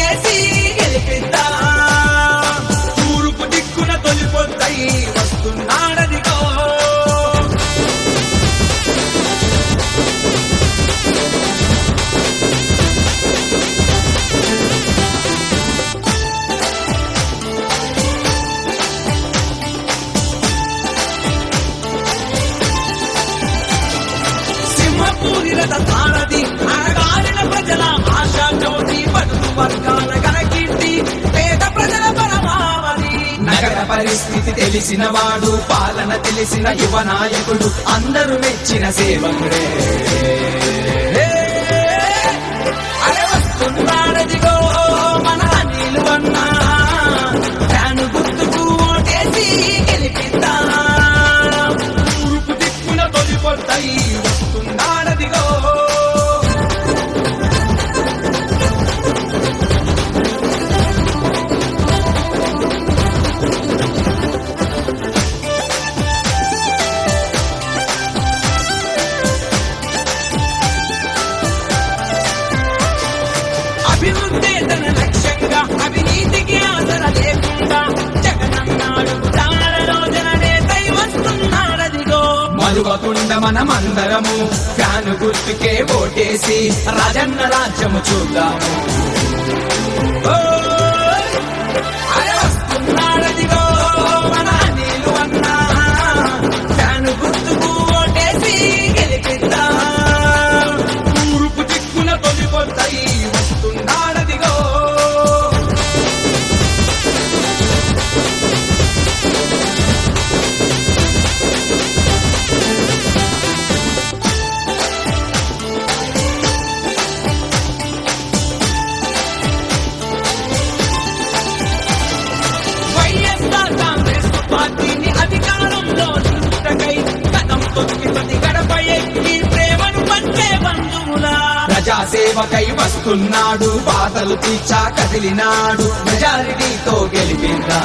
ఓటేసి గెలిపిద్దా తూర్పు దిక్కున తొలిపొద్దై వస్తున్నాడదిగో సింహపూరిరథ సారథి అడగారిన ప్రజల ఆశా జ్యోతి బడుగు వర్గాల గణకీర్తి పేద ప్రజల పరమావధి నగర పరిస్థితి తెలిసిన వాడు పాలన తెలిసిన యువ నాయకుడు అందరూ మెచ్చిన సేవకుడే అరే వస్తున్నాడదిగో మన అనిలు అన్నా ఫ్యాను గుర్తుకు ఓటేసి గెలిపిద్దా తూర్పు దిక్కున తొలిపొద్దై వస్తున్నాడదిగో అభివృద్ధి తన లక్ష్యంగా అవినీతికి ఆసర లేకుండా జగనన్నాడు దారిలో జననేతై వస్తున్నాడదిగో మరువకుండా మనమందరము ఫ్యాను గుర్తుకే ఓటేసి రాజన్న రాజ్యము చూద్దాము అరే వస్తున్నాడదిగో మన అనిలు అన్నా ఫ్యాను గుర్తుకు ఓటేసి గెలిపిద్దా తూర్పు దిక్కున తొలిపొద్దై వస్తున్నాడదిగో వైఎస్ఆర్ కాంగ్రెస్ పార్టీని అధికారంలో నిలుపుటకై కథం తొక్కి ప్రతి గడప ఎక్కి ప్రేమను పంచే బంధువులా ప్రజాసేవకై వస్తున్నాడు బాధలు తీర్చా కదిలినాడు మెజారిటీతో గెలిపిందా